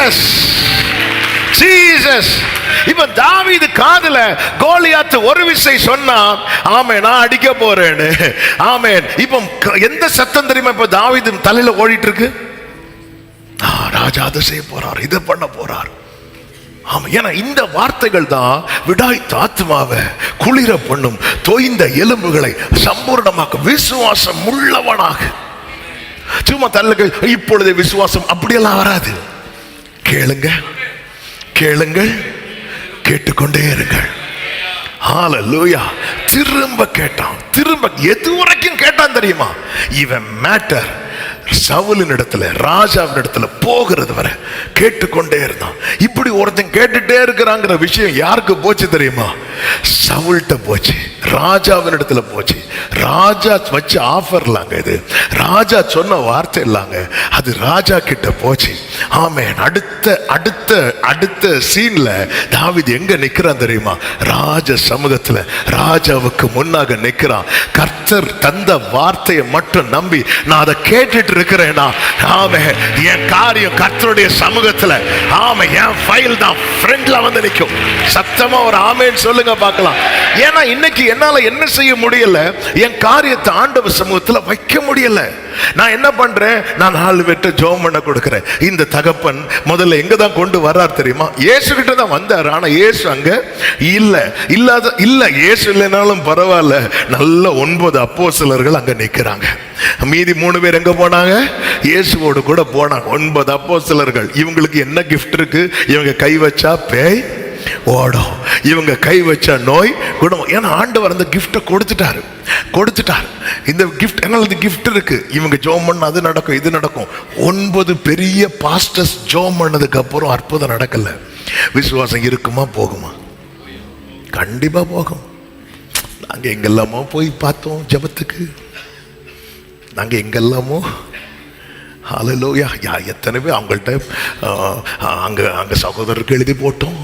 Jesus Jesus. இப்ப தாவீது காதுல கோலியாத் ஒரு விசை சொன்னா, ஆமென், நான் அடிக்க போறேன்னு. ஆமென். இப்ப எந்த சத்தம் தெரியுமா இப்ப தாவீது தலையில ஓடிட்டு இருக்கு? ராஜா அதை செய்ய போறார், இதை பண்ண போறார். ஆமா, ஏன்னா இந்த வார்த்தைகள் தான் விடாய்த்த ஆத்மாவை குளிர பண்ணும், தோய்ந்த எலும்புகளை சம்பூர்ணமாக்க, விசுவாசம் உள்ளவனாக. சும்மா தள்ளுகள் இப்பொழுது விசுவாசம் அப்படியெல்லாம் வராது. கேளுங்க, கேளுங்கள், கேட்டுக்கொண்டே இருங்கள். ஹல்லேலூயா. திரும்ப கேட்டான், திரும்ப எது வரைக்கும் கேட்டான் தெரியுமா? இவன் மேட்டர் சவுலின் இடத்துல, ராஜாவின் இடத்துல போகிறது வரை கேட்டுக்கொண்டே இருந்தான். இப்படி ஒருத்தன் கேட்டுட்டே இருக்கிறாங்கிற விஷயம் யாருக்கு போச்சு தெரியுமா? சவுல்கிட்ட போச்சு, ராஜாவின் இடத்துல போச்சு. ராஜா வச்ச ஆஃபர் இல்லாங்க, இது ராஜா சொன்ன வார்த்தை இல்லாங்க, அது ராஜா கிட்ட போச்சு. ஆமென். அடுத்த அடுத்த அடுத்த சீன்ல தாவீது எங்க நிக்கிறான் தெரியுமா? ராஜ சமூகத்துல ராஜாவுக்கு முன்னாக நிக்கிறான். கர்த்தர் தந்த வார்த்தையை மட்டும் நம்பி நான் அதை கேட்டுட்டு இருக்கிறேனா, ஆமென், என் காரியம் கர்த்தருடைய சமூகத்துல, ஆமென், என் ஃபைல் தான் ஃப்ரண்ட்ல வந்து நிக்கும். சத்தமா ஒரு ஆமென் சொல்லுங்க பார்க்கலாம். ஏன்னா இன்னைக்கு என்னால என்ன செய்ய முடியல, என் காரியத்தை ஆண்டவர் சமூகத்துல வைக்க முடியல. நான் என்ன பண்றேன்? நான் 4 பேர்ட்ட ஜெபம் பண்ண கொடுக்கிறேன். இந்த தகப்பன் முதல்ல எங்க தான் கொண்டு வர்றார் தெரியுமா? இயேசு கிட்ட தான் வந்தார். ஆனா இயேசு அங்க இல்ல. இயேசு இல்லைனாலும் பரவாயில்ல, நல்ல 9 அப்போஸ்தலர்கள் அங்க நிக்கிறாங்க. மீதி 3 பேர் எங்க போனாங்க? இயேசுவோடு கூட போனாங்க. 9 அப்போஸ்தலர்கள். இவங்களுக்கு என்ன கிஃப்ட் இருக்கு? இவங்க கை வச்சா பேய் ஓடும், இவங்க கை வச்சா நோய் குணம். ஏன்னா ஆண்டவர் அந்த கிஃப்டை கொடுத்துட்டாரு. இந்த கிஃப்ட், எங்களுக்கு கிஃப்ட் இருக்கு. இவங்க ஜோம் பண்ண அது நடக்கும், இது நடக்கும். 9 பெரிய பாஸ்டர்ஸ் ஜோம் பண்ணதுக்கு அப்புறம் அற்புதம் நடக்கல. விசுவாசம் இருக்குமா? போகுமா? கண்டிப்பா போகும். நாங்க எங்கெல்லாமோ போய் பார்த்தோம் ஜெபத்துக்கு, நாங்க எங்கெல்லாமோ. ஹல்லேலூயா. எத்தனை பேர் அவங்கள்ட்ட அங்கே சகோதரருக்கு எழுதி போட்டோம்,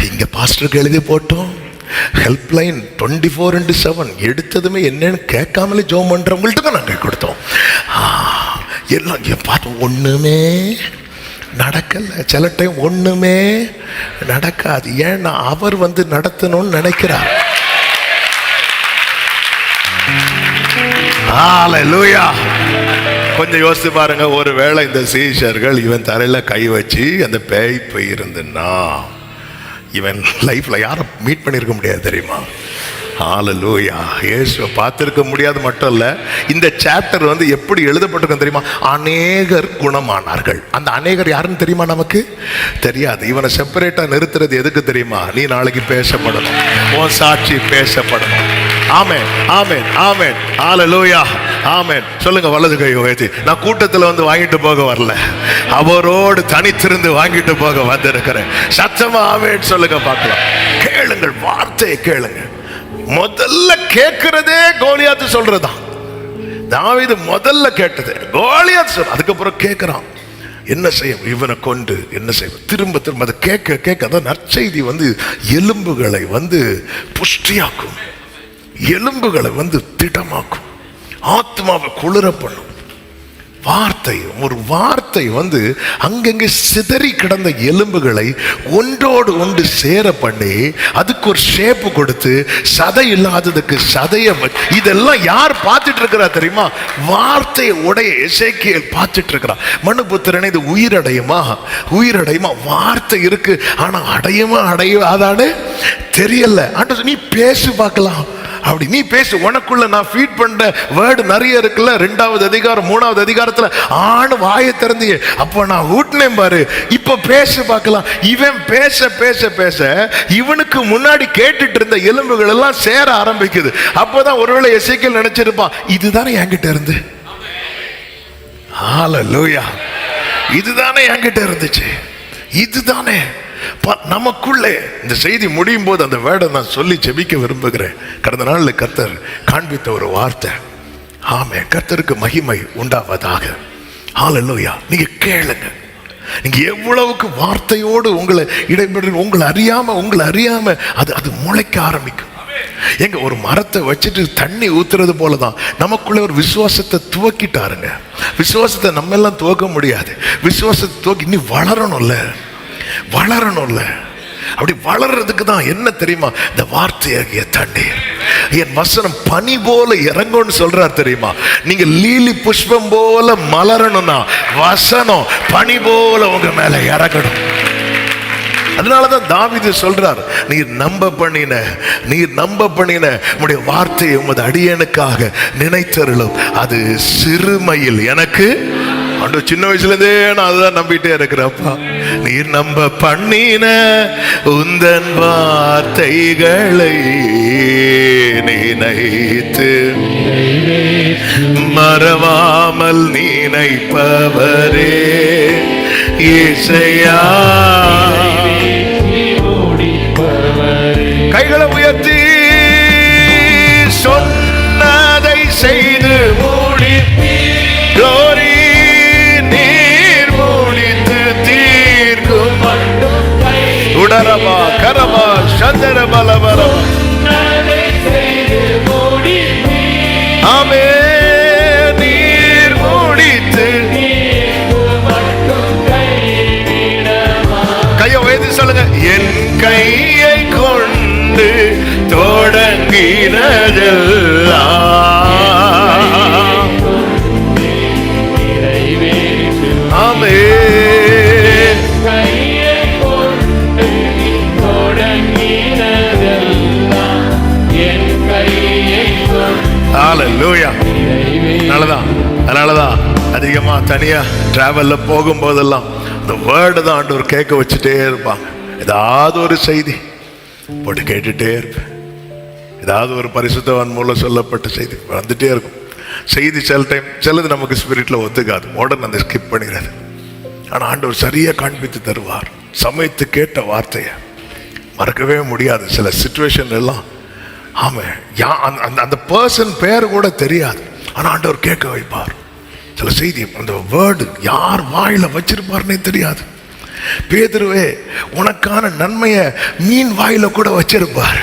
இங்கே பாஸ்டருக்கு எழுதி போட்டோம். ஹெல்ப்லைன் 24/7 எடுத்ததுமே என்னன்னு கேட்காமலே ஜோம் பண்ணுறவங்கள்ட்ட தான் நாங்கள் கொடுத்தோம். எல்லாம் பார்த்தோம், ஒன்றுமே நடக்கலை. சில டைம் ஒன்றுமே நடக்காது. ஏன்னா அவர் வந்து நடத்தணும்னு நினைக்கிறார். ஹல்லேலூயா. கொஞ்சம் யோசித்து பாருங்க, ஒருவேளை இந்த சீஷர்கள் இவன் தரையில கை வச்சு அந்த பேய் போயிருந்துன்னா இவன் லைஃப்ல யாரை மீட் பண்ணிருக்க முடியாது தெரியுமா? ஹல்லேலூயா. இயேசுவை பார்த்திருக்க முடியாது மட்டும் இல்ல, இந்த சாப்டர் வந்து எப்படி எழுதப்பட்டிருக்கும் தெரியுமா? அநேகர் குணமானார்கள். அந்த அநேகர் யாருன்னு தெரியுமா? நமக்கு தெரியாது. இவனை செப்பரேட்டா நிறுத்துறது எதுக்கு தெரியுமா? நீ நாளைக்கு பேசப்படணும், உன் சாட்சி பேசப்படணும். ஆமென், ஆமென், ஆமென். ஹல்லேலூயா. ஆமென். சொல்லுங்க வலது கை உயர்த்தி. நான் கூட்டத்தில் வந்து வாங்கிட்டு போக வரல, அவரோடு தனித்திருந்து வாங்கிட்டு போக வந்திருக்கிறேன். சத்தமா ஆமென் சொல்லுங்க பார்க்கலாம். கேளுங்கள், வார்த்தையை கேளுங்க. முதல்ல கேட்கிறதே கோலியாத் சொல்றதான். தாவீது முதல்ல கேட்டது கோலியாத் சொல்ற, அதுக்கப்புறம் கேட்கிறான் என்ன செய்யும், இவனை கொண்டு என்ன செய்வோம். திரும்ப திரும்ப அதை கேட்க கேட்க அதான் நற்செய்தி வந்து எலும்புகளை வந்து புஷ்டியாக்கும், எலும்புகளை வந்து திடமாக்கும், ஆத்மாவை குளிர பண்ணும். வார்த்தை, ஒரு வார்த்தை வந்து அங்கங்கே சிதறி கிடந்த எலும்புகளை ஒன்றோடு ஒன்று சேர பண்ணி அதுக்கு ஒரு ஷேப்பு கொடுத்து, சதை இல்லாததுக்கு சதைய. இதெல்லாம் யார் பார்த்துட்டு இருக்கிறா தெரியுமா? வார்த்தை உடைய எசேக்கியேல் பார்த்துட்டு இருக்கிறா. மனுபுத்திரனே, இது உயிரடையுமா? உயிரடையுமா? வார்த்தை இருக்கு, ஆனா அடையுமா அடையாதான்னு தெரியல. ஆண்டவர் நீ பேசி பார்க்கலாம். அப்படி நீ பேசு, உனக்குள்ள நான் ஃபீட் பண்ற வேர்டு நிறைய இருக்குல்ல. 2வது அதிகாரம் 3வது அதிகாரத்துல ஆணு வாயை திறந்தியே, அப்போ நான் ஊட்டினேன் பாரு. இப்ப பேச பார்க்கலாம். இவன் பேச பேச பேச இவனுக்கு முன்னாடி கேட்டுட்டு இருந்த எலும்புகள் எல்லாம் சேர ஆரம்பிக்குது. அப்போதான் ஒருவேளை எசேக்கியேல் நினைச்சிருப்பான், இதுதானே என்கிட்ட இருந்து. ஹல்லேலூயா. இதுதானே என்கிட்ட இருந்துச்சு, இதுதானே நமக்குள்ளே. இந்த செய்தி முடியும் போது அந்த வேர்டை நான் சொல்லி ஜெபிக்க விரும்புகிறேன். கடந்த நாளில் கர்த்தர் காண்பித்த ஒரு வார்த்தை. ஆமென். கர்த்தருக்கு மகிமை உண்டாவதாக. ஹல்லேலூயா. நீங்க கேளுங்க. நீங்க எவ்வளவுக்கு வார்த்தையோடு உங்களை இடைபெற, உங்களை அறியாம அது முளைக்க ஆரம்பிக்கும். எங்க ஒரு மரத்தை வச்சுட்டு தண்ணி ஊத்துறது போலதான் நமக்குள்ள ஒரு விசுவாசத்தை துவக்கிட்டாருங்க. விசுவாசத்தை நம்ம எல்லாம் துவக்க முடியாது. விசுவாசத்தை துவக்கி இன்னும் வளரணும்ல. அப்படி வளர்றதுக்கு தான் என்ன தெரியுமா, இந்த வார்த்தையாகிய தண்ணீர், என் வசனம் பனி போல இறங்கும்னு சொல்றார் தெரியுமா. நீங்க லீலி புஷ்பம் போல மலரணும்னா வசனம் பனி போல உங்க மேல இறங்கணும். அதனாலதான் தாவீது சொல்றார், நீர் நம்ப பண்ணின உம்முடைய வார்த்தையை உமது அடியனுக்காக நினைத்தருளும். அது சிறுமையில் எனக்கு சின்ன வயசுல இருந்தே நான் அதுதான் நம்பிட்டே இருக்கிறப்பா. நீர் நம்ப பண்ணின உந்தன் வார்த்தைகளை நினைத்து மறவாமல் நினைப்பவரே இசையா. கைகளை உயர்த்தி சொன்னதை செய்து மூடி நீர் மூடித்து தீர்க்கும் உடரமா கரமா சந்தர பலவரம். ஆமே நீர் மூடித்து கையை உயர்த்தி சொல்லுங்க. என் கையை கொண்டு தொடங்கினதெல்லாம் ஆமே. ஹல்லேலூயா. அதனாலதான் அதிகமா தனியா டிராவல்ல போகும்போதெல்லாம் இந்த வேர்டு தான் ஆண்டவர் கேட்க வச்சுட்டே இருப்பாங்க. ஏதாவது ஒரு செய்தி போட்டு கேட்டுட்டே இருப்பேன். ஏதாவது ஒரு பரிசுத்தவான் மூலம் சொல்லப்பட்ட செய்தி வந்துட்டே இருக்கும். செய்தி சில டைம் சிலது நமக்கு ஸ்பிரிட்ல ஒத்துக்காது, உடனே அந்த ஸ்கிப் பண்ணிடுறது. ஆனா ஆண்டவர் சரியா காண்பித்து தருவார். சமயத்து கேட்ட வார்த்தையை மறக்கவே முடியாது. சில சிச்சுவேஷன் எல்லாம் ஆமா அந்த பர்சன் பேர் கூட தெரியாது, ஆனா ஆண்டவர் கேட்க வைப்பார். சில செய்தி அந்த வேர்டு யார் வாயில வச்சிருப்பாருன்னே தெரியாது. பேதுருவே, உனக்கான நன்மையை மீன் வாயில கூட வச்சிருப்பார்.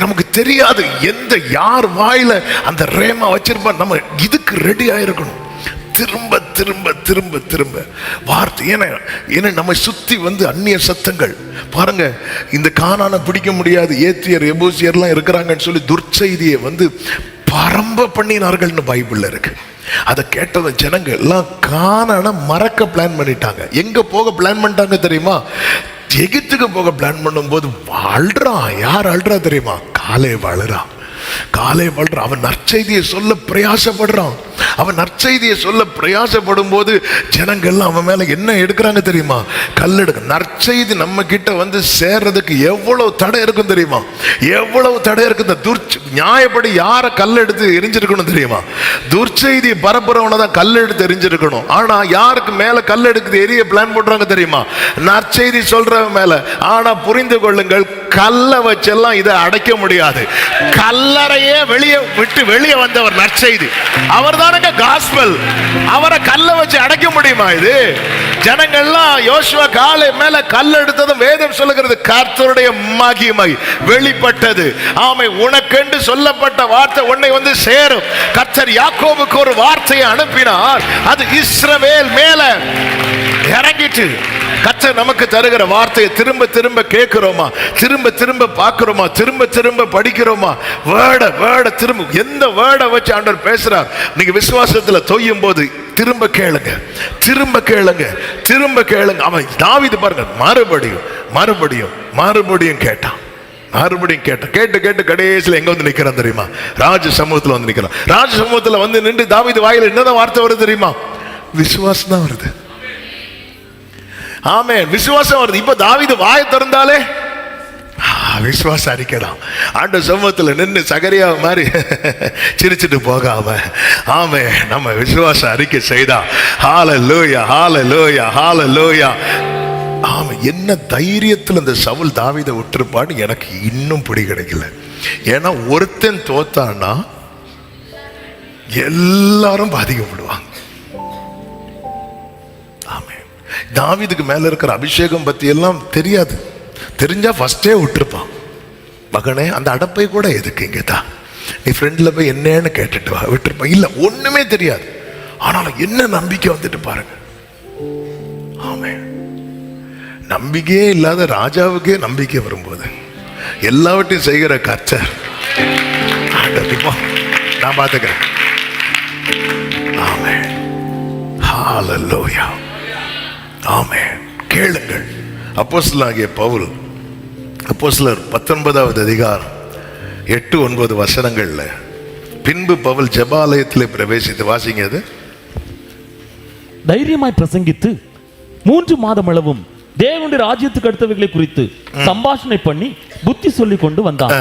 நமக்கு தெரியாது எந்த யார் வாயில அந்த ரேமா வச்சிருப்பார். நம்ம இதுக்கு ரெடி ஆயிருக்கணும். திரும்ப திரும்ப திரும்ப திரும்ப வார்த்தை. ஏன்னா நம்ம சுத்தி அந்நிய சத்தங்கள் பாருங்க. இந்த கானானை பிடிக்க முடியாது, ஏத்தியர் எபூசியர்லாம் இருக்கிறாங்கன்னு சொல்லி துர்ச்செய்தியை பரம்ப பண்ணினார்கள்னு பைபிள்ல இருக்கு. அதை கேட்டத ஜனங்க எல்லாம் கானான மறக்க பிளான் பண்ணிட்டாங்க. எங்க போக பிளான் பண்ணிட்டாங்க தெரியுமா? எகிப்துக்கு போக பிளான் பண்ணும்போது வாழ்றான். யார் அழுறா தெரியுமா? காலே வளரான். அவன் நற்செய்தியை சொல்ல பிரயாசப்படுறான். போது ஜனங்கள்லாம் அவன் மேல என்ன எடுக்கிறாங்க தெரியுமா? கல் எடுக்க. நற்செய்தி நம்ம கிட்ட சேர்றதுக்கு எவ்வளவு தடை இருக்கும் தெரியுமா? எவ்வளவு தடை இருக்கு. நியாயப்படி யார கல் எடுத்து எரிஞ்சிருக்கணும் தெரியுமா? துர்ச்செய்தியை பரப்புறவனை தான் கல் எடுத்து எரிஞ்சிருக்கணும். ஆனா யாருக்கு மேல கல் எடுக்குது எரிய பிளான் போடுறாங்க தெரியுமா? நற்செய்தி சொல்றவன் மேல. ஆனா புரிந்து கொள்ளுங்கள், கல்ல வச்செல்லாம் இதை அடைக்க முடியாது. கல்லறையே வெளியே வந்தவர் நற்செய்தி. அவர் தானங்க காஸ்பல். அவரை கல்ல வச்சு அடைக்க முடியுமா? இது ஜனங்கள்லாம் யோசுவா காலை மேல கல் எடுத்ததும் வேதம் சொல்லுகிறது கர்த்தருடைய மகிமை வெளிப்பட்டது. ஆமை, உனக்கென்று சொல்லப்பட்ட வார்த்தை உன்னை சேரும். கர்த்தர் யாக்கோபுக்கு ஒரு வார்த்தையை அனுப்பினார், அது இஸ்ரவேல் மேல இறங்கிட்டு. கர்த்தர் நமக்கு தருகிற வார்த்தையை திரும்ப திரும்ப கேட்கிறோமா? திரும்ப திரும்ப பார்க்கிறோமா? திரும்ப திரும்ப படிக்கிறோமா? வேர்ட திரும்ப எந்த வேர்டை வச்சு ஆண்டவர் பேசுறார்? நீங்க விசுவாசத்துல தொய்யும் போது திரும்ப கேளுங்க, திரும்ப கேளுங்க, திரும்ப கேளுங்க. அவன் தாவீது பாருங்க, மறுபடியும் மறுபடியும் மறுபடியும் கேட்டான். கேட்டு கேட்டு கடைசியில் எங்க நிக்கிறான் தெரியுமா? ராஜ சமூகத்துல நிக்கிறான். ராஜ சமூகத்துல நின்று தாவீது வாயில என்னதான் வார்த்தை வருது தெரியுமா? விசுவாசம் தான் வருது. ஆமென், விசுவாசம் வருது. இப்ப தாவீது வாயை திறந்தாலே விசுவாச அறிக்கைதான். ஆண்டவர் சமூகத்தில் நின்று சகரியா மாதிரி சிரிச்சுட்டு போகாம ஆமே நம்ம விசுவாச அறிக்கை செய்தா ஹல்லேலூயா, ஹல்லேலூயா, ஹல்லேலூயா. ஆமா, என்ன தைரியத்தில் இந்த சவுல் தாவீதை விட்டுருப்பான்னு எனக்கு இன்னும் பிடி கிடைக்கல. ஏன்னா ஒருத்தன் தோத்தான்னா எல்லாரும் பாதிக்கப்படுவாங்க. ஆமே, தாவீதுக்கு மேல இருக்கிற அபிஷேகம் பத்தி எல்லாம் தெரியாது. தெரிஞ்சா ஃபர்ஸ்டே விட்டுருப்பான். மகனே அந்த அடப்பை கூட எதுக்கு இங்கே தான், நீ ஃப்ரெண்டில் போய் என்னன்னு கேட்டுட்டு வா, விட்டுருப்பா. இல்லை ஒன்றுமே தெரியாது, ஆனாலும் என்ன நம்பிக்கை வந்துட்டு பாருங்க. ஆமென். நம்பிக்கையே இல்லாத ராஜாவுக்கே நம்பிக்கை வரும்போது எல்லாவற்றையும் செய்கிற கர்த்தர் நான் பார்த்துக்கிறேன். ஆமென். ஹல்லேலூயா. ஆமென். கேளுங்கள். அப்போஸ்தலனாகிய பவுல் அப்போஸ்தலர் 19வது அதிகாரம் 8-9 வசனங்கள்ல, பின்பு பவுல் ஜெபாலயத்திலே பிரவேசித்து, வாசிங்க அது. தைரியமாய் பிரசங்கித்து 3 மாதம் அளவும் தேவனுடைய ராஜ்யத்துக்கு அடுத்தவைகளை குறித்து சம்பாஷணை பண்ணி புத்தி சொல்லி கொண்டு வந்தார்.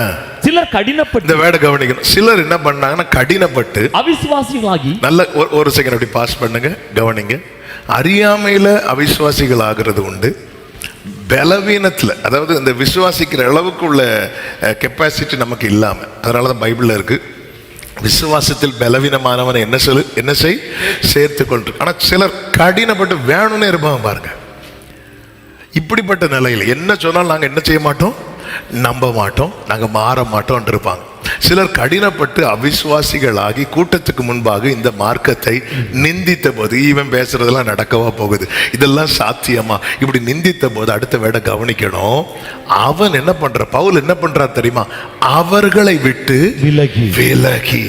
சிலர் கடினப்பட்டு, இந்த வேர்டை கவனிக்கணும், சிலர் என்ன பண்ணாங்கன்னா கடினப்பட்டு அவிசுவாசிகளாகி, நல்ல ஒரு செகண்ட் அப்படி பாஸ் பண்ணுங்க, கவனிங்க. அறியாமையில அவிசுவாசிகள் ஆகிறது உண்டு, பலவீனத்துல, அதாவது இந்த விசுவாசிக்கிற அளவுக்கு உள்ள கெப்பாசிட்டி நமக்கு இல்லாம, அதனாலதான் பைபிள்ல இருக்கு, விசுவாசத்தில் பலவீனமானவனை என்ன செய் சேர்த்து கொண்டு. ஆனா சிலர் கடினப்பட்டு வேணும்னு இருப்பாங்க பாருங்க. இப்படிப்பட்ட நிலையில் என்ன சொன்னாலும் நாங்க என்ன செய்ய மாட்டோம், நம்ப மாட்டோம், நாங்க மாற மாட்டோம் இருப்பாங்க. சிலர் கடினப்பட்டு அவிசுவாசிகளாகி கூட்டத்துக்கு முன்பாக இந்த மார்க்கத்தை நிந்தித்த போது, இவன் பேசுறதெல்லாம் நடக்கவா போகுது, இதெல்லாம் சாத்தியமா, இப்படி நிந்தித்த போது அடுத்த வேட கவனிக்கணும். அவன் என்ன பண்ற, பவுல் என்ன பண்றார் தெரியுமா, அவர்களை விட்டு விலகி.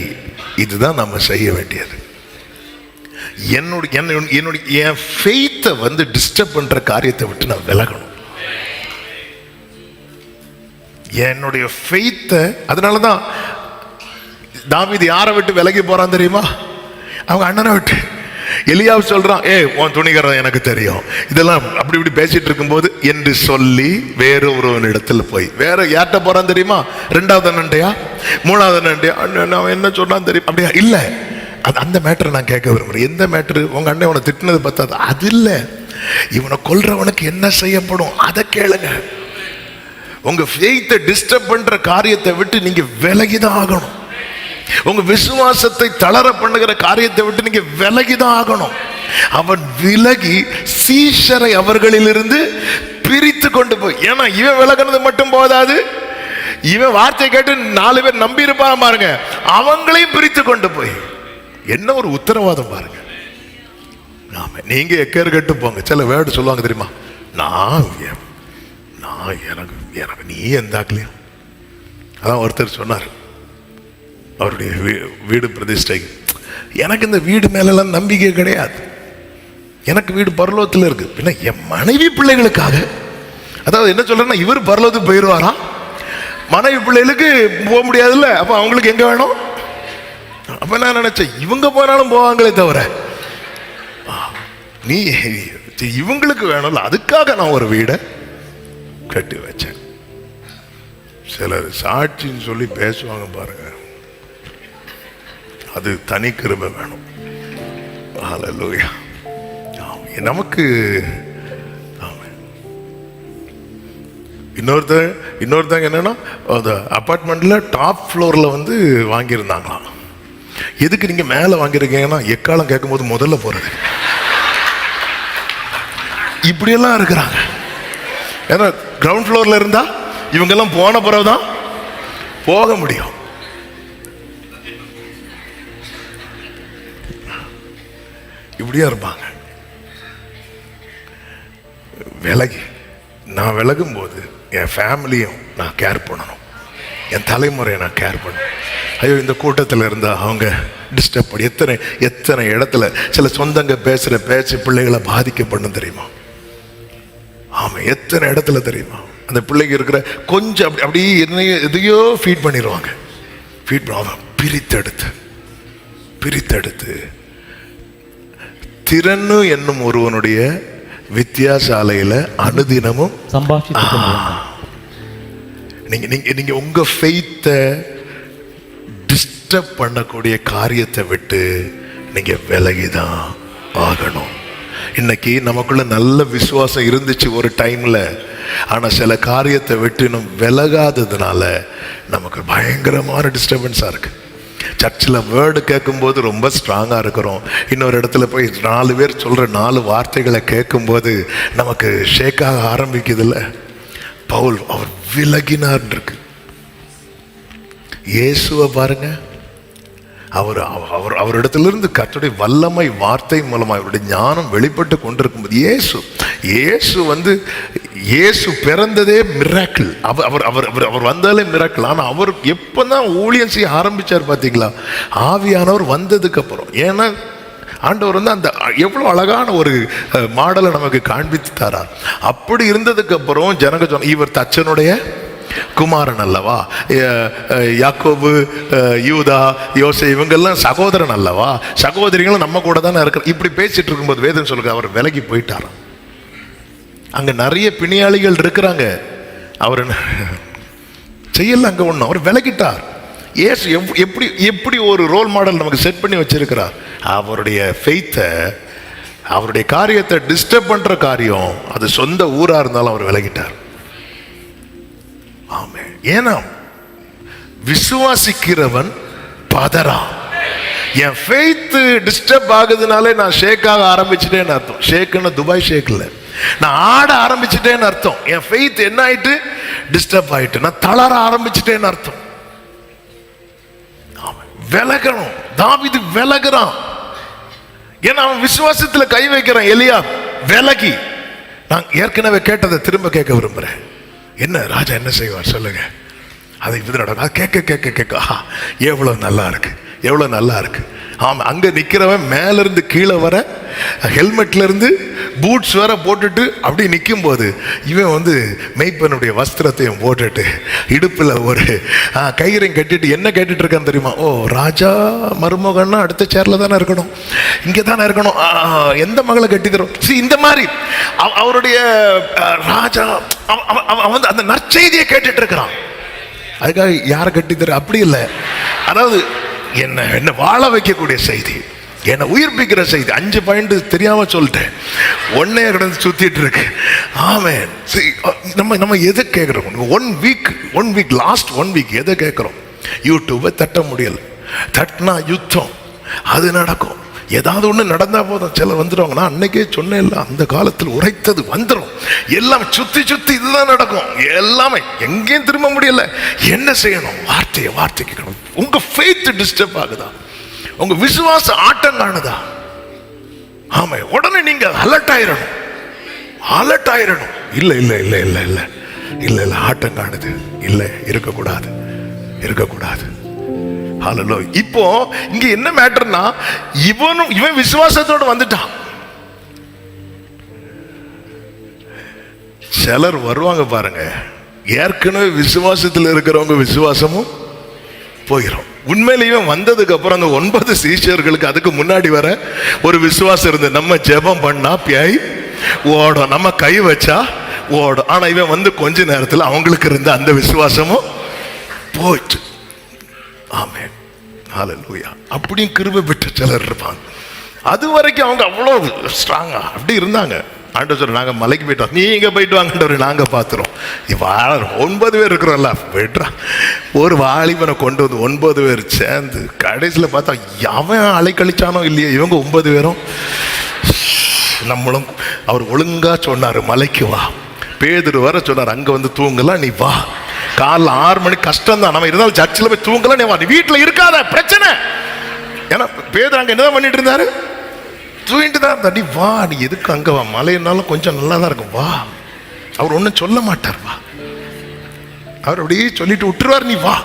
இதுதான் நம்ம செய்ய வேண்டியது. என்னுடைய ஃபெய்த்தை வந்து டிஸ்டர்ப் பண்ற காரியத்தை விட்டு நான் விலகணும். என்னுடைய ஃபெய்த்தை, அதனாலதான் தாவீது யாரை விட்டு விலகி போறான் தெரியுமா, அவங்க அண்ணனை விட்டு. எலியாவு சொல்றான், உன் துணிகரம் எனக்கு தெரியும், இதெல்லாம் அப்படி இப்படி பேசிட்டு இருக்கும்போது என்று சொல்லி வேற ஒரு இடத்துல போய் வேற யார்கிட்ட போறான் தெரியுமா, 2வது அண்ணன்டையா 3வது அண்ணன்டையா, அவன் என்ன சொன்னான் தெரியும், அப்படியா இல்ல. அந்த மேட்டரை நான் கேட்க விரும்புறேன். எந்த மேட்டரு, உங்க அண்ணன் உன திட்டினது பார்த்தாது, அது இல்ல, இவனை கொல்றவனுக்கு என்ன செய்யப்படும் அதை கேளுங்க. உங்க ஃபெய்த்தை டிஸ்டர்ப் பண்ற காரியத்தை விட்டு நீங்க விலகிதான் ஆகணும். உங்க விசுவாசத்தை தளர பண்ணுகிற காரியத்தை விட்டு நீங்க விலகிதான் ஆகணும். அவன் விலகி சீஷரை அவர்களிலிருந்து பிரித்து கொண்டு போய், ஏன்னா இவன் விலகினது மட்டும் போதாது, இவன் வார்த்தை கேட்டு 4 பேர் நம்பி இருப்பான் பாருங்க, அவங்களையும் பிரித்து கொண்டு போய். என்ன ஒரு உத்தரவாதம் பாருங்க. நீங்க எக்கேர் கட்டு போங்க. சில வேர்டு சொல்லுவாங்க தெரியுமா, எனக்கு நீ எந்தாக்கலையா. அதான் ஒருத்தர் சொன்னார், அவருடைய வீடு பிரதிஷ்டை, எனக்கு இந்த வீடு மேலெல்லாம் நம்பிக்கை கிடையாது, எனக்கு வீடு பரலோகத்தில் இருக்கு, பின்ன என் மனைவி பிள்ளைகளுக்காக. அதாவது என்ன சொல்றேன்னா, இவர் பரலோகத்துக்கு போயிடுவாரா, மனைவி பிள்ளைகளுக்கு போக முடியாதுல்ல, அப்ப அவங்களுக்கு எங்க வேணும். அப்ப நான் நினைச்சேன், இவங்க போனாலும் போவாங்களே தவிர நீ இவங்களுக்கு வேணும்ல, அதுக்காக நான் ஒரு வீடை கட்டி வச்சேன். சிலர் சாட்சின்னு சொல்லி பேசுவாங்க பாருங்க, அது தனி கிருபை வேணும். ஹல்லேலூயா. நமக்கு இன்னொருத்தங்க என்னன்னா, அந்த அபார்ட்மெண்ட்ல டாப் ஃப்ளோர்ல வந்து வாங்கியிருந்தாங்களாம். எதுக்கு நீங்க மேல வாங்கிருக்கீங்கன்னா, எக்காலம் கேட்கும் போது முதல்ல போறது. இப்படியெல்லாம் இருக்கிறாங்க. ஏன்னா கிரவுண்ட் ஃப்ளோர்ல இருந்தா இவங்க எல்லாம் போன பிறகுதான் போக முடியும். இப்படியா இருப்பாங்க. நான் விலகும் போது என் ஃபேமிலியும் நான் கேர் பண்ணணும், என் தலைமுறையை நான் கேர் பண்ணணும். ஐயோ, இந்த கூட்டத்தில் இருந்தா அவங்க டிஸ்டர்ப் பண்ணி எத்தனை இடத்துல சில சொந்தங்க பேசுற பேச்சு பிள்ளைகளை பாதிக்கப்படும் தெரியுமா. ஆமா, எத்தனை இடத்துல தெரியுமா. அந்த பிள்ளைங்க இருக்கிற கொஞ்சம் அப்படி எதையோ ஃபீட் பண்ணிடுவாங்க. பிரித்தெடுத்து திறன்னு என்னும் ஒருவனுடைய வித்தியாசாலையில அனுதினமும் நீங்க உங்க ஃபெய்த்தை டிஸ்டர்ப் பண்ணக்கூடிய காரியத்தை விட்டு நீங்க விலகிதான் ஆகணும். இன்னைக்கு நமக்குள்ள நல்ல விசுவாசம் இருந்துச்சு ஒரு டைம்ல, ஆனா சில காரியத்தை விட்டு இன்னும் விலகாததுனால நமக்கு பயங்கரமான டிஸ்டர்பன்ஸா இருக்கு. சர்ச்சில் வேர்டு கேட்கும்போது ரொம்ப ஸ்ட்ராங்காக இருக்கிறோம், இன்னொரு இடத்துல போய் 4 பேர் சொல்கிற 4 வார்த்தைகளை கேட்கும்போது நமக்கு ஷேக்காக ஆரம்பிக்குதுல்ல. பவுல் அவர் விலகினார் இருக்கு. இயேசுவை பாருங்க, அவரிடத்திலிருந்து கர்த்தருடைய வல்லமை வார்த்தை மூலமா அவருடைய ஞானம் வெளிப்பட்டு கொண்டிருக்கும்போது இயேசு பிறந்ததே மிராக்கிள். அவர் வந்தாலே மிராக்கிள். ஆனா அவர் எப்பதான் ஊழியம் செய்ய ஆரம்பிச்சார் பாத்தீங்களா, ஆவியானவர் வந்ததுக்கு அப்புறம். ஏன்னா ஆண்டவர் அந்த எவ்வளவு அழகான ஒரு மாடலை நமக்கு காண்பித்து தரார். அப்படி இருந்ததுக்கு அப்புறம் ஜனங்க சொன்ன, இவர் தச்சனுடைய குமாரன் அல்லவா, யாக்கோபு, யூதா, யோசே இவங்கெல்லாம் சகோதரன் அல்லவா, சகோதரிகளும் நம்ம கூட தானே இருக்கிற. இப்படி பேசிட்டு இருக்கும்போது வேதம் சொல்லுங்க, அவர் விலகி போயிட்டாராம். அங்க நிறைய பிணியாளிகள் இருக்கிறாங்க, அவர் செய்யல அங்க ஒண்ணும், அவர் விலகிட்டார். இயேசு எப்படி ஒரு ரோல் மாடல் நமக்கு செட் பண்ணி வச்சிருக்கிறார். அவருடைய ஃபெய்த்தை, அவருடைய காரியத்தை டிஸ்டர்ப் பண்ற காரியம் அது சொந்த ஊரா இருந்தாலும் அவர் விலகிட்டார். ஆமே. ஏன்னா விசுவாசிக்கிறவன் பதறா. என் ஃபெய்த் டிஸ்டர்ப் ஆகுதுனாலே நான் ஷேக் ஆக ஆரம்பிச்சுட்டேன்னு அர்த்தம். ஷேக்குன்னு துபாய் ஷேக் இல்லை, நான் ஆட ஆரம்பிச்சுட்டேன்னு அர்த்தம். என் ஃபெய்த் என்ன ஆயிட்டு, டிஸ்டர்ப் ஆயிட்டு, நான் தளர ஆரம்பிச்சுட்டேன்னு அர்த்தம். விலகணும். தாவீது விலகுறான். ஏன்னா அவன் விசுவாசத்துல கை வைக்கிறான். எலியா விலகி. நான் ஏற்கனவே கேட்டதை திரும்ப கேட்க விரும்புறேன். என்ன ராஜா என்ன செய்வார் சொல்லுங்க, அதை இது நடக்கும். கேட்க கேட்க கேட்க எவ்வளவு நல்லா இருக்கு, எவ்வளவு நல்லா இருக்கு. ஆமா, அங்க நிக்கிறவன் மேல இருந்து கீழே வர ஹெல்மெட்ல இருந்து பூட்ஸ் வேற போட்டுட்டு அப்படி நிற்கும் போது இவன் மெய்ப்பனுடைய வஸ்திரத்தையும் போட்டுட்டு இடுப்புல ஒரு கயிறையும் கட்டிட்டு என்ன கேட்டுட்டு இருக்கான் தெரியுமா? ஓ, ராஜா மருமகன்னா அடுத்த சேர்ல தானே இருக்கணும், இங்கே தானே இருக்கணும், எந்த மகளை கட்டி தரும். இந்த மாதிரி அவருடைய ராஜா அவன் அந்த நற்செய்தியை கேட்டுட்டு இருக்கிறான். அதுக்காக யாரை கட்டி தர அப்படி இல்லை. அதாவது என்ன வாழ வைக்கக்கூடிய செய்தி, என்னை உயிர்ப்பிக்கிற செய்தி. 5 பாயிண்ட் தெரியாம சொல்லிட்டேன், ஒன்னே கிடந்து சுத்திட்டு இருக்கு. ஆமென். நம்ம எதை கேட்கிறோம்? ஒன் வீக் லாஸ்ட் 1 வீக் எதை கேட்கிறோம்? யூடியூபை தட்ட முடியல, தட்டினா யுத்தம், அது நடக்கும். ஏதாவது ஒண்ணு நடந்தா போதும், சில வந்துடுவாங்க. நான் அன்னைக்கே சொன்னேன், இல்லை அந்த காலத்தில் உரைத்தது வந்துடும். எல்லாம் சுத்தி சுத்தி இதுதான் நடக்கும். எல்லாமே எங்கேயும் திரும்ப முடியல. என்ன செய்யணும்? வார்த்தை கேட்கணும். உங்க ஃபெய்த் டிஸ்டர்ப் ஆகுதா? உங்க விசுவாச ஆட்டம் காணுதா? ஆமா, உடனே நீங்க அலர்ட் ஆயிரணும். இல்ல இல்ல இல்ல இல்ல இல்ல இல்ல இல்ல ஆட்டம் காணுது, இல்ல இருக்கக்கூடாது. ஹல்லேலூயா. இப்போ இங்க என்ன மேட்டர்னா, இவன் விசுவாசத்தோட வந்துட்டான். சிலர் வருவாங்க பாருங்க, ஏற்கனவே விசுவாசத்தில் இருக்கிறவங்க விசுவாசமும் போயிடும். உண்மையில இவன் வந்ததுக்கு அப்புறம் அந்த 9 சீஷர்களுக்கு அதுக்கு முன்னாடி வர ஒரு விசுவாசம் இருந்து, நம்ம ஜெபம் பண்ணா பியாய் ஓடும், நம்ம கை வச்சா ஓடும். ஆனா இவன் கொஞ்ச நேரத்தில் அவங்களுக்கு இருந்த அந்த விசுவாசமும் போயிட்டு. ஆமென். ஹல்லேலூயா. அப்படியும் கிருபை பெற்ற சிலர் இருப்பாங்க. அது வரைக்கும் அவங்க அவ்வளவு ஸ்ட்ராங்கா அப்படி இருந்தாங்க. ஆண்டவர் சொல்ற, நாங்க மலைக்கு போயிட்டோம், நீங்க போயிட்டு வாங்கன்றவரு, நாங்க பாத்துறோம். 9 பேர் இருக்கிறோம்ல, போயிட்டா ஒரு வாலிபனை கொண்டு 9 பேர் சேர்ந்து கடைசியில் பார்த்தா அவன் அலைக்கழிச்சானோ இல்லையோ, இவங்க 9 பேரும். நம்மளும் அவர் ஒழுங்கா சொன்னாரு, மலைக்கு வா. பேதுரு வர சொன்னார், அங்க தூங்கலாம், நீ வா. காலைல 6 மணிக்கு கஷ்டம் தான், நம்ம இருந்தாலும் சர்ச்சில் போய் தூங்கலாம், நீ வா, நீ வீட்டில் இருக்காத, பிரச்சனை. ஏன்னா பேதுரு அங்க என்னதான் பண்ணிட்டு இருந்தாரு, தூங்கிட்டு தான் இருந்தா. நீ வா, நீ எதுக்கு அங்க வா, மழைனாலும் கொஞ்சம் நல்லா தான் இருக்கும், வா. அவர் ஒன்றும் சொல்ல மாட்டார், வா. அவர் அப்படியே சொல்லிட்டு விட்டுருவார், நீ வா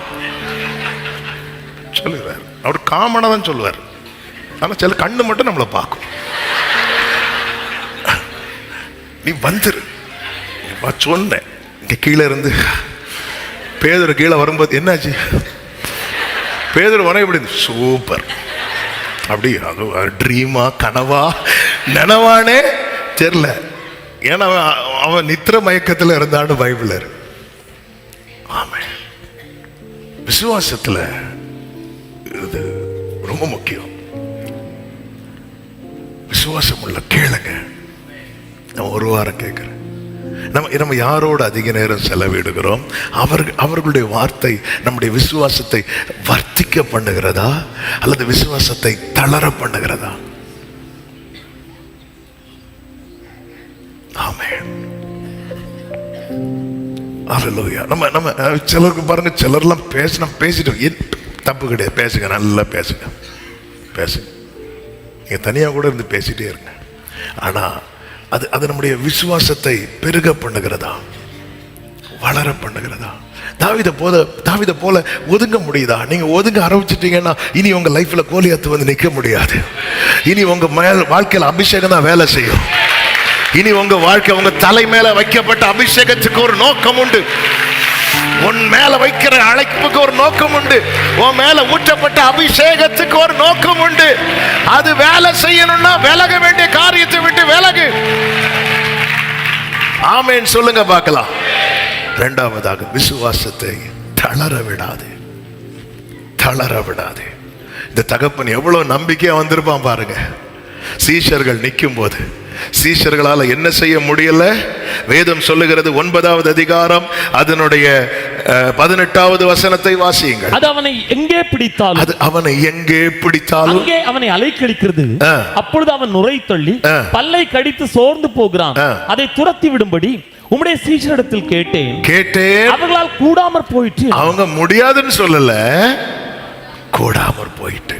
சொல்லுவார். அவர் காமனா தான் சொல்லுவார். ஆனா சில கண்ணு மட்டும் நம்மளை பார்க்கும். நீ வந்துரு, சொன்னேன். இங்க கீழே இருந்து பேதுரு கீழே வரும்போது என்னாச்சு, பேதுரு வன இப்படி சூப்பர், அப்படி அது ட்ரீமா கனவா நனவானே தெரியல. ஏன்னா அவன் நித்திர மயக்கத்தில் இருந்தான்னு பைபிள். ஆமென். விசுவாசத்துல இது ரொம்ப முக்கியம். விசுவாசம் உள்ள கேளுங்க. நான் ஒரு வாரம் கேட்கிறேன், நம்ம யாரோடு அதிக நேரம் செலவிடுகிறோம்? அவர்களுடைய வார்த்தை நம்முடைய விசுவாசத்தை வர்த்திக்க பண்ணுகிறதா அல்லது விசுவாசத்தை தளர பண்ணுகிறதா? ஆமென். அல்லேலூயா. நம்ம நம்ம சிலருக்கு பாருங்க, சிலர்லாம் பேசிட்டு தப்பு கிடையாது, பேசுங்க, நல்லா பேசுங்க, நீங்க தனியாக கூட இருந்து பேசிட்டே இருங்க. ஆனா அது நம்முடைய விசுவாசத்தை பெருக பண்ணுகிறதா, வளர பண்ணுகிறதா? தாவீதை போல ஒதுங்க முடியுதா? நீங்க ஒதுங்க ஆரம்பிச்சிட்டீங்கன்னா இனி உங்க லைஃப்ல கோலியாத்து வந்து நிக்க முடியாது. இனி உங்க வாழ்க்கையில அபிஷேகம் தான் வேலை செய்யும். இனி உங்க வாழ்க்கை, உங்க தலை மேல வைக்கப்பட்ட அபிஷேகத்துக்கு ஒரு நோக்கம் உண்டு. உன் மேல வைக்கிற அழைப்புக்கு ஒரு நோக்கம் உண்டு. உன் மேல ஊற்றப்பட்ட அபிஷேகத்துக்கு ஒரு நோக்கம் உண்டு. அது வேலை செய்யணும்னா விலக வேண்டிய காரியத்தை விட்டு விலகு. ஆமென் சொல்லுங்க பார்க்கலாம். இரண்டாவதாக, விசுவாசத்தை தளர விடாது. இந்த தகப்பன் எவ்வளவு நம்பிக்கையா வந்திருப்பான் பாருங்க. சீஷர்கள் நிற்கும் போது சீஷர்களால என்ன செய்ய முடியல? வேதம் சொல்லுகிறது 9வது அதிகாரம் அதனுடைய 18வது வசனத்தை வாசியுங்கள். அது அவனை எங்கே பிடித்தாலும் அங்கே அவனை அலைக்கழிக்கிறது. அப்பொழுது அவன் நுரை தள்ளி பல்லை கடித்து சோர்ந்து போகிறான். அதை துரத்தி விடும்படி உம்முடைய சீஷரிடத்தில் கேட்டேன், அவர்களால் கூடாமற் போயிற்று. அவங்க முடியாதுன்னு சொல்லல, கூடாமற் போயிட்டு.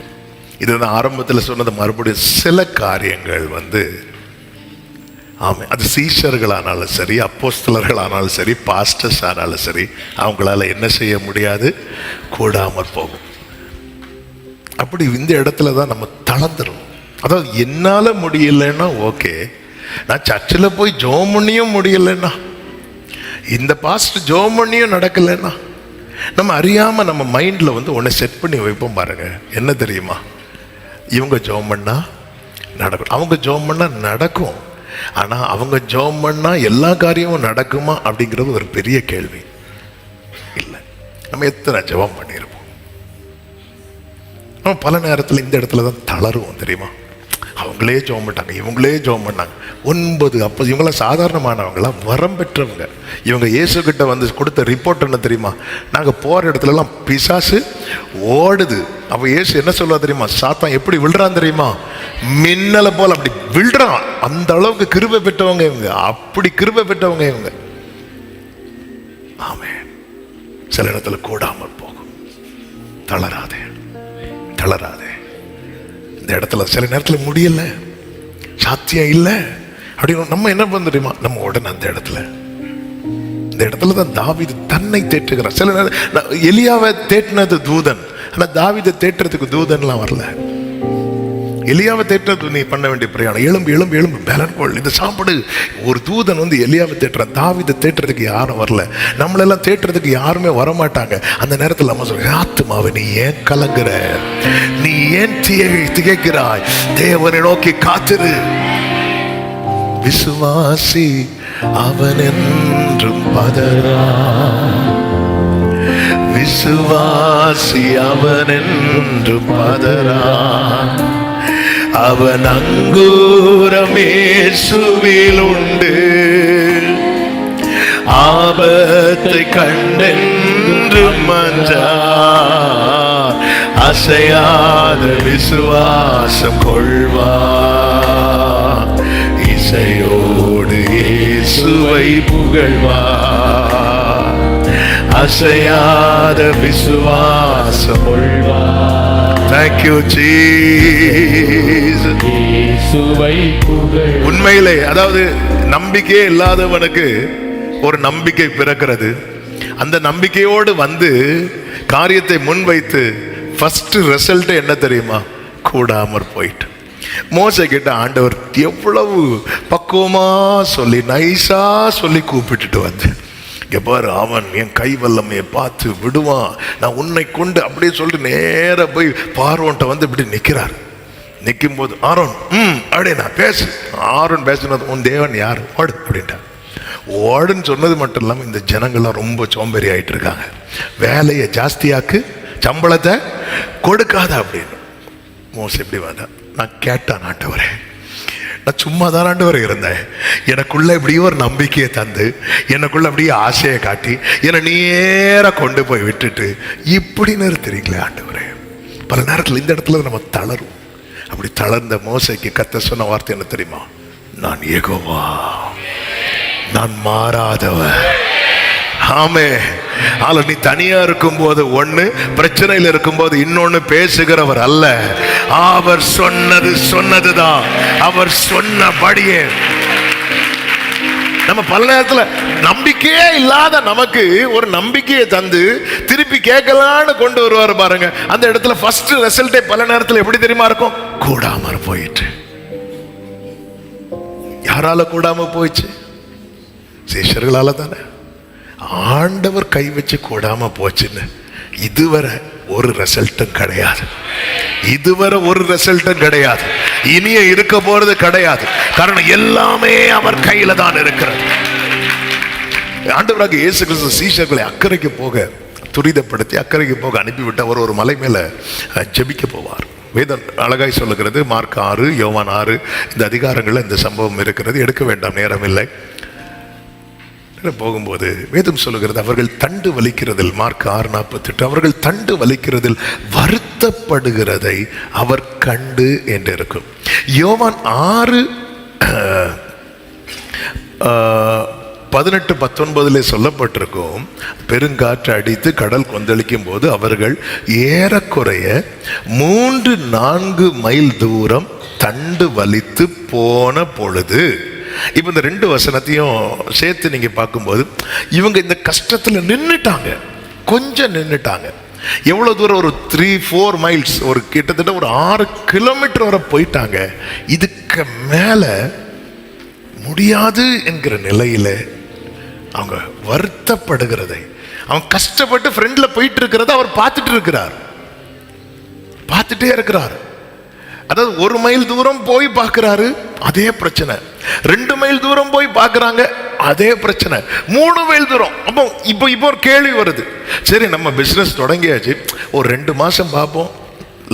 இதுதான் ஆரம்பத்தில் சொன்னது. மறுபடியும் சில காரியங்கள் ஆமாம், அது சீஷர்களானாலும் சரி, அப்போஸ்தலர்களானாலும் சரி, பாஸ்டர்ஸ் ஆனாலும் சரி, அவங்களால என்ன செய்ய முடியாது? கூடாமற் போகும். அப்படி இந்த இடத்துல தான் நம்ம தளர்ந்துடும். அதாவது என்னால முடியலன்னா ஓகே, நான் சர்ச்சில் போய் ஜோம் பண்ணியும் முடியலன்னா, இந்த பாஸ்டர் ஜோம் பண்ணியும் நடக்கலைன்னா, நம்ம அறியாம நம்ம மைண்ட்ல ஒன்றை செட் பண்ணி வைப்போம் பாருங்க. என்ன தெரியுமா? இவங்க ஜோம் பண்ணா நடக்கும், அவங்க ஜோம் பண்ணா நடக்கும். ஆனா அவங்க ஜோம் பண்ணா எல்லா காரியமும் நடக்குமா அப்படிங்கிறது ஒரு பெரிய கேள்வி. இல்லை, நம்ம எத்தனை ஜெபம் பண்ணிருப்போம். நம்ம பல நேரத்தில் இந்த இடத்துல தான் தளருவோம் தெரியுமா? அவங்களே ஜெபம் பண்ணாங்க, இவங்களே ஜெபம் பண்ணாங்க. 9 அப்போ இவங்களாம் சாதாரணமானவங்களாம், வரம் பெற்றவங்க. இவங்க இயேசு கிட்ட கொடுத்த ரிப்போர்ட் என்ன தெரியுமா? நாங்கள் போகிற இடத்துலலாம் பிசாசு ஓடுது. அப்போ இயேசு என்ன சொல்லுவா தெரியுமா? சாத்தான் எப்படி விழுறான் தெரியுமா? மின்னலை போல் அப்படி விழுறான். அந்த அளவுக்கு கிருபை பெற்றவங்க இவங்க, அப்படி கிருபை பெற்றவங்க இவங்க. ஆமென். சில இடத்துல கூடாமல் போகும். தளராதே. இந்த இடத்துல சில நேரத்தில் முடியல, சாத்தியம் இல்லை அப்படின்னு நம்ம என்ன பண்ண தெரியுமா? நம்ம உடனே அந்த இடத்துல தான் தாவீது தன்னை தேற்றுகிறார். சில நேரம் எலியாவை தேற்றினது தூதன், ஆனா தாவீதை தேற்றுறதுக்கு தூதன்லாம் வரல. எலியாவை தேற்றது நீ பண்ண வேண்டிய பிரயாணம். எலும்பு பேலன் கோல் இந்த சாப்பிடு. ஒரு தூதன் எலியாவை தேற்றுறான். தாவீதை தேற்றுறதுக்கு யாரும் வரல. நம்மளெல்லாம் தேற்றுறதுக்கு யாருமே வரமாட்டாங்க. அந்த நேரத்தில் நம்ம சொல்றோம், ஆத்துமாவை நீ ஏன் கலங்குற? நீ ஏன் திகைக்கிறாய்? தேவனை நோக்கி காத்திரு. விசுவாசி அவன் என்றும் பதறா. விசுவாசி அவன் என்றும் பதறா. அவன் அங்கூரமேசுவில் உண்டு. ஆபத்தை கண்டென்று மஞ்சார். அசையாத விசுவாசம் கொள்வார். இசையோடு இயேசுவை புகழ்வார். அசையாத விசுவாசம் கொள்வார். Thank you Jesus. உண்மையிலே அதாவது நம்பிக்கையே இல்லாதவனுக்கு ஒரு நம்பிக்கை பிறக்கிறது. அந்த நம்பிக்கையோடு காரியத்தை முன்வைத்து ஃபர்ஸ்ட் ரிசல்ட் என்ன தெரியுமா? கூடாமற் போயிட்டு. மோசே கிட்ட ஆண்டவர் எவ்வளவு பக்குவமா சொல்லி நைஸா சொல்லி கூப்பிட்டுட்டு இங்க பாரு, அவன் என் கை வல்லமையை பார்த்து விடுவான், நான் உன்னை கொண்டு அப்படியே சொல்லிட்டு நேர போய் பார்வோன்ட்ட இப்படி நிற்கிறார். நிற்கும் போது ஆரோன் அப்படியே நான் பேசு. ஆரோன் பேசுனது, உன் தேவன் யார்? ஓடு அப்படின்ட்டார். ஓடுன்னு சொன்னது மட்டும் இல்லாமல் இந்த ஜனங்கள்லாம் ரொம்ப சோம்பேறி ஆயிட்டு இருக்காங்க. வேலையை ஜாஸ்தியாக்கு, சம்பளத்தை கொடுக்காத அப்படின்னு. மோசே எப்படி வந்தா? நான் கேட்டான், ஆண்டவரே நான் சும்மா தான் ஆண்டவரே இருந்தேன். எனக்குள்ள இப்படியே ஒரு நம்பிக்கையை தந்து, எனக்குள்ள அப்படியே ஆசையை காட்டி, என்னை நேர கொண்டு போய் விட்டுட்டு இப்படி நிறுத்துறீங்களே ஆண்டவரே. பல நேரத்தில் இந்த இடத்துல நம்ம தளரும். அப்படி தளர்ந்த மோசைக்கு கர்த்தர் சொன்ன வார்த்தை என்ன தெரியுமா? நான் யெகோவா, நான் மாறாதவன். ஆமே. ஆனா நீ தனியா இருக்கும்போது ஒண்ணு, பிரச்சனையில் இருக்கும்போது இன்னொன்னு பேசுகிறவர் அல்ல. அவர் சொன்னது சொன்னதுதான். அவர் சொன்னபடியே. நம்ம பல நேரத்துல நம்பிக்கையே இல்லாத நமக்கு ஒரு நம்பிக்கையை தந்து திருப்பி கேட்கலான்னு கொண்டு வருவார் பாருங்க. அந்த இடத்துல ஃபர்ஸ்ட் ரிசல்ட்டே பல நேரத்துல எப்படி தெரியுமா இருக்கும்? கூடாம போயிட்டு. யாரால கூடாம போயிச்சு? சீஷர்களால தானே. ஆண்டவர் கை வச்சு கூடாம போச்சுன்னு இதுவரை ஒரு ரிசல்ட்டும் கிடையாது. இதுவரை ஒரு ரிசல்ட்டும் கிடையாது. இனிய இருக்க போறது கிடையாது. காரணம் எல்லாமே அவர் கையில தான் இருக்கிறது. ஆண்டவராக இயேசு கிறிஸ்து சீஷர்களை அக்கறைக்கு போக துரிதப்படுத்தி அக்கறைக்கு போக அனுப்பிவிட்டு அவர் ஒரு மலை மேல ஜெபிக்க போவார். வேதம் அழகாய் சொல்லுகிறது. மார்க் 6, யோவான் 6 இந்த அதிகாரங்கள்ல இந்த சம்பவம் இருக்கிறது. எடுக்க வேண்டாம், நேரம் இல்லை. போகும்போது வேதம் சொல்லுகிறது, அவர்கள் தண்டு வலிக்கிறதில், மார்க் 6:48, அவர்கள் தண்டு வலிக்கிறதில் வருத்தப்படுகிறதை அவர் கண்டு என்று இருக்கும். யோவான் 6:18-19 சொல்லப்பட்டிருக்கும், பெருங்காற்று அடித்து கடல் கொந்தளிக்கும் போது அவர்கள் ஏறக்குறைய 3-4 மைல் தூரம் தண்டு வலித்து போன பொழுது. இப்ப இந்த 2 வசனத்தையும் சேர்த்து நீங்க பார்க்கும்போது இவங்க இந்த கஷ்டத்துல நின்னுட்டாங்க. கொஞ்சம் நின்னுட்டாங்க. எவ்வளவு தூரம்? ஒரு 3-4 மைல்ஸ், ஒரு கிட்டத்தட்ட ஒரு 6 கிலோமீட்டர் வரை போயிட்டாங்க. இதுக்கு மேல முடியாது என்கிற நிலையில அவங்க வருத்தப்படுகிறதை, அவங்க கஷ்டப்பட்டு ஃப்ரெண்ட்ல போயிட்டு இருக்கிறத அவர் பார்த்துட்டு இருக்கிறார், பார்த்துட்டே இருக்கிறார். அதாவது 1 மைல் தூரம் போய் பார்க்கிறாரு, அதே பிரச்சனை. 2 மைல் தூரம் போய் பார்க்கறாங்க, அதே பிரச்சனை. 3 மைல் தூரம். அப்போ இப்போ ஒரு கேள்வி வருது. சரி, நம்ம பிசினஸ் தொடங்கியாச்சு, ஒரு 2 மாசம் பார்ப்போம்,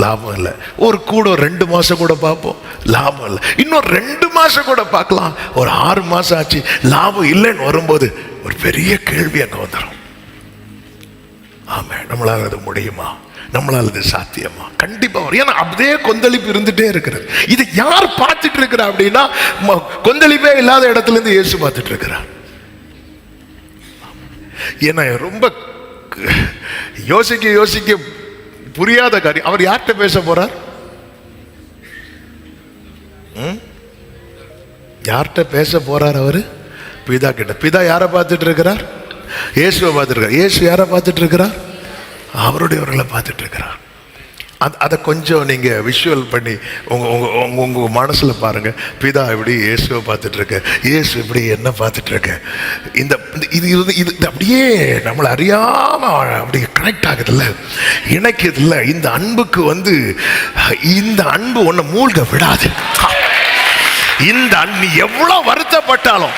லாபம் இல்லை. ஒரு 2 மாசம் கூட பார்ப்போம், லாபம் இல்லை. இன்னும் 2 மாசம் கூட பார்க்கலாம், ஒரு 6 மாசம் ஆச்சு, லாபம் இல்லைன்னு வரும்போது ஒரு பெரிய கேள்வி அங்க வந்துடும். ஆமா, நம்மளால அது முடியுமா? நம்மளால இது சாத்தியமா? கண்டிப்பா வரும். ஏன்னா அப்படியே கொந்தளிப்பு இருந்துட்டே இருக்கிறது. இது யார் பார்த்துட்டு இருக்கிறா அப்படின்னா, கொந்தளிப்பே இல்லாத இடத்துல இருந்து இயேசு பார்த்துட்டு இருக்கிறார். ஏன்னா ரொம்ப யோசிக்க புரியாத காரியம். அவர் யார்கிட்ட பேச போறார்? யார்கிட்ட பேச போறார்? அவரு பிதா கிட்ட. பிதா யாரை பார்த்துட்டு இருக்கிறார்? இயேசுவை பார்த்துட்டு இருக்கார். இயேசு யாரை பார்த்துட்டு இருக்கிறார்? அவருடையவர்களை பார்த்துட்டு இருக்கிறார். அதை கொஞ்சம் நீங்க விஷுவல் பண்ணி உங்க மனசுல பாருங்க. பிதா இப்படி இயேசுவை பார்த்துட்டு இருக்க, இயேசு இப்படி என்ன பார்த்துட்டு இருக்க. இந்த இது அப்படியே நம்மளை அறியாம அப்படி கனெக்ட் ஆகுதுல்ல, இணைக்குதுல்ல. இந்த அன்புக்கு இந்த அன்பு உன்னை மூழ்க விடாது. இந்த அன்பு எவ்வளவு வருத்தப்பட்டாலும்,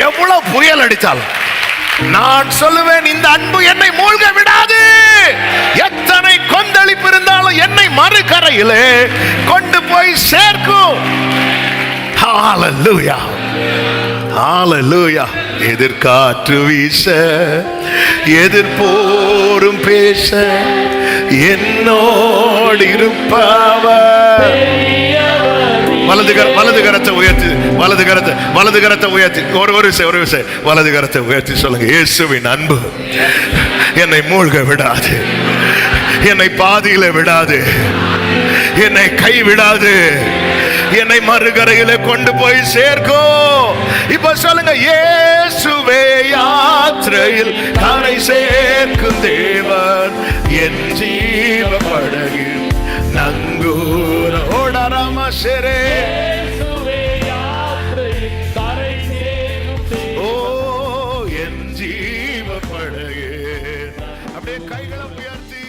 எவ்வளவு புயல் அடித்தாலும், நான் சொல்லுவேன், இந்த அன்பு என்னை மூழ்க விடாது. எத்தனை கொந்தளிப்பு இருந்தாலும் என்னை மறுகரையிலே கொண்டு போய் சேர்க்கும். ஹalleluya, ஹalleluya. எதிர்காற்று வீச, எதிர்போரும் பேச, என்னோடு இருப்பவர். வலது கரத்தை உயர்த்தி, வலது கரத்தை உயர்த்தி, ஒரு விஷயம் வலது கரத்தை உயர்த்தி சொல்லுங்க, இயேசுவின் அன்பு என்னை மூழ்க விடாது, என்னை பாதியில விடாது, என்னை கை விடாது, என்னை மறுகரையில கொண்டு போய் சேர்க்கும். இப்ப சொல்லுங்க, இயேசுவே யாத்திரையில் கரை சேர்க்கும் தேவன், என் ஜீவ படகு நங்கூர ஓடரமசரே. ஓ, என் ஜீவ படகு. அப்படியே கைகளை உயர்த்தி